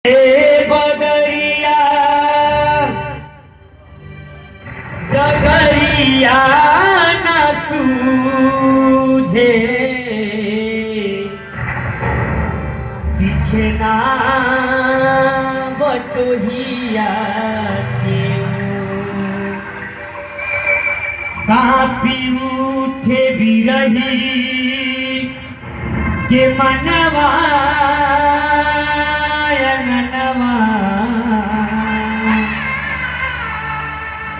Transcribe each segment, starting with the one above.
बगरिया गगरिया न सूझे चिछना बटोहिया के कापी उठे बिरही के मनवा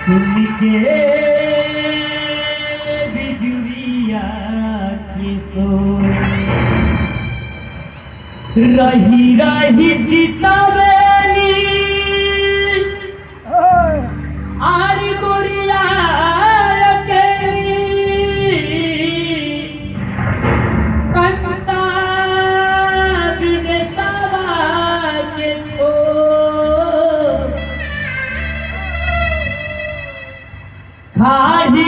सुन के बिजुरिया की सोर रही रही चितवेली आर गोरिया खाही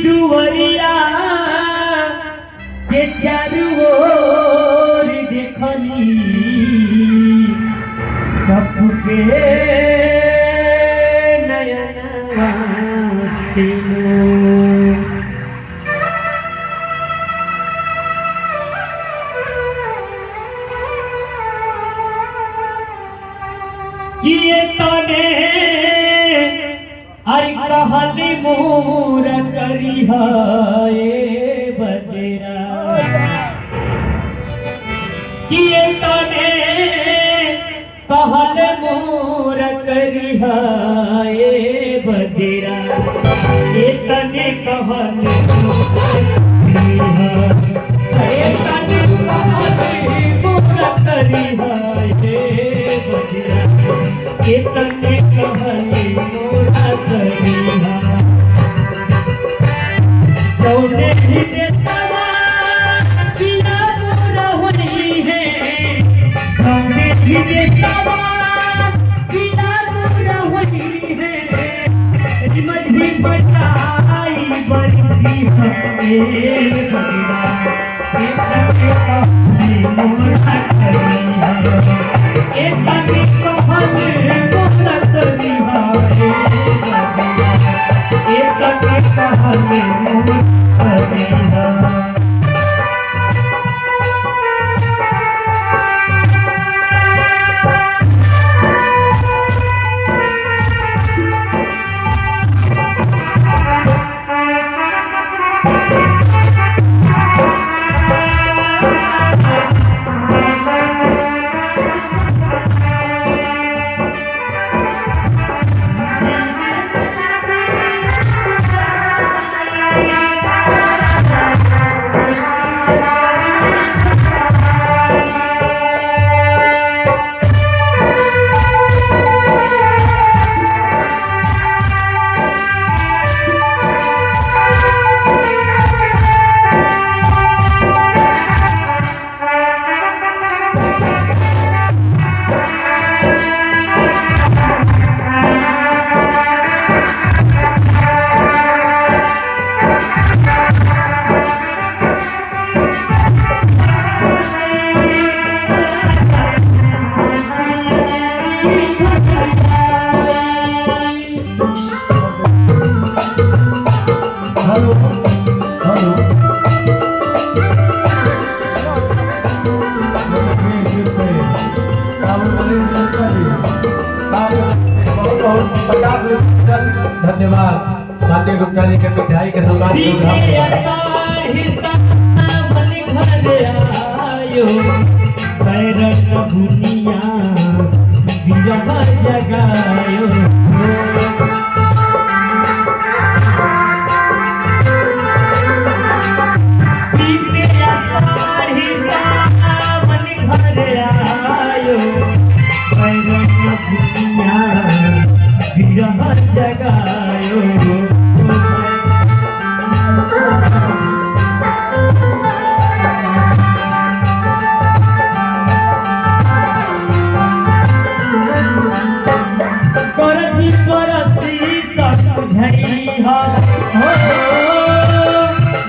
दुवरिया के चारू ओर देखली सबके नयनवा किए तने अरे कहली मोर करी है बदेरा किए तने कहल मोर करी है बदेरा ये तने कहल मोर करी है बदेरा ये तने कहल चौदह ही देशवा बिना मोरा होनी है चौदह ही देशवा बिना मोरा होनी है मझी बचाई बड़ी है बड़ा मोरा करी है धन्यवाद माननीय गुप्ता जी के मिठाई के सम्मान जगायो जगायो करती परस्ती सब बुझई हो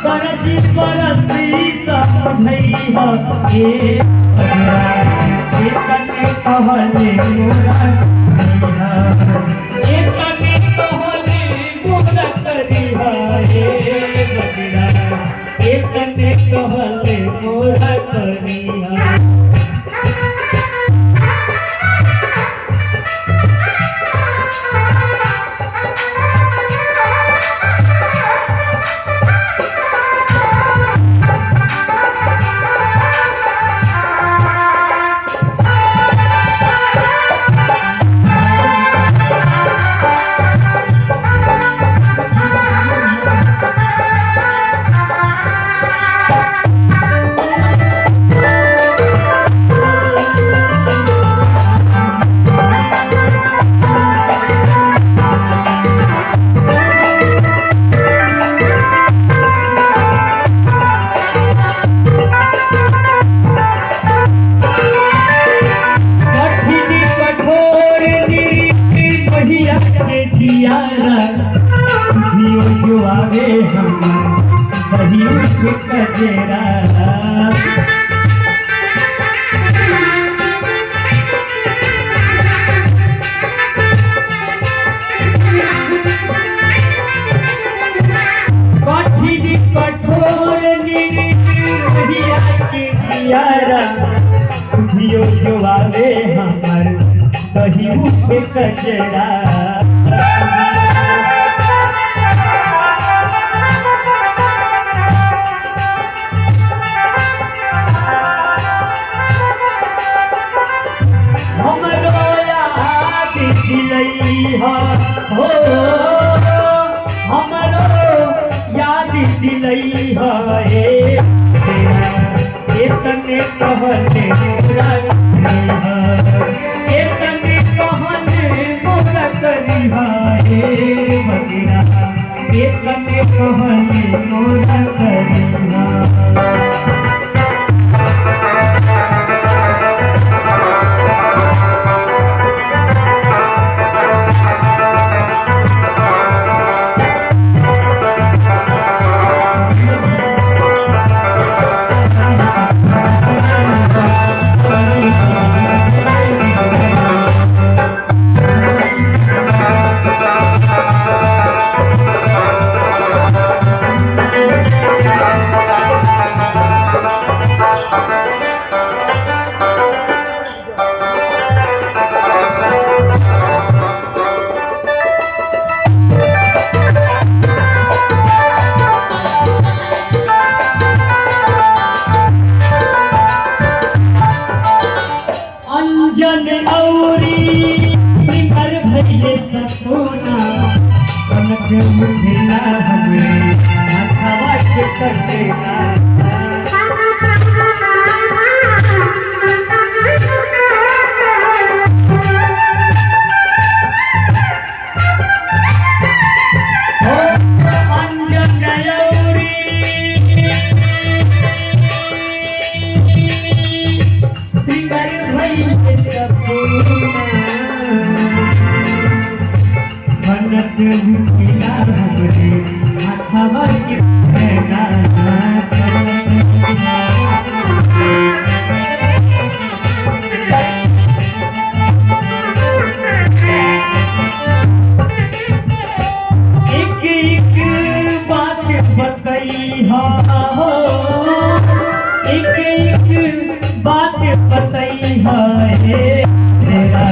करती परस्ती सब बुझई हो ये कहले मोरा करिहा एतने कहले मोरा करिहा हे बजरा एतने कहले मोरा करिहा आवे हम वही कजरा कठिन कठोर निरिया के जियारा धियो जो आवे हमर वही कजरा हो हमरो याद दिलैहा हे एतने कहले मोरा करिहा एतने कहले मोरा करिहा हे बजरा एतने कहले मोरा करिहा अंजन औरी निकर भइले सपना कनक मुठिला हमें माथवा के कटेला मनक मुठिला हमें माथवा के एक बात बतैहा हो एक बात बतैहा हे तेरा